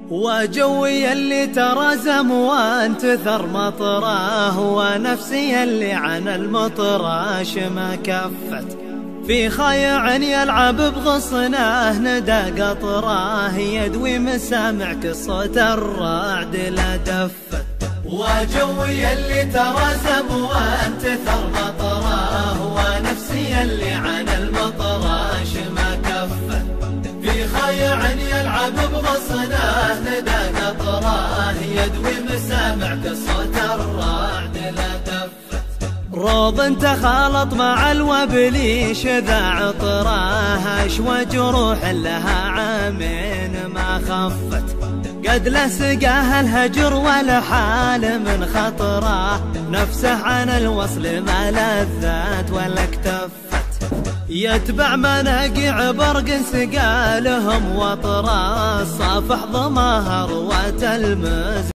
وجوي اللي ترزم وانتثر مطراه، ونفسي اللي عن المطراش ما كفت. في خيع يلعب بغصناه ندى قطراه، يدوي مسامع كصوت الرعد لا دفت. وجوي اللي ترزم وانتثر مطراه، ونفسي اللي عن المطراش ما كفت. في خيع يلعب بغصناه ندى قطراه، يدوي مسامع كصوت الرعد لا دفت. روض تخالط مع الوبليش ذا عطراه، اشوى جروح لها عامين ما خفت. قد لسقاه الهجر والحال من خطره، نفسه عن الوصل ما لذات ولا اكتفت. يتبع مناقع برق سقالهم وطراس، صافح ضمها روة المز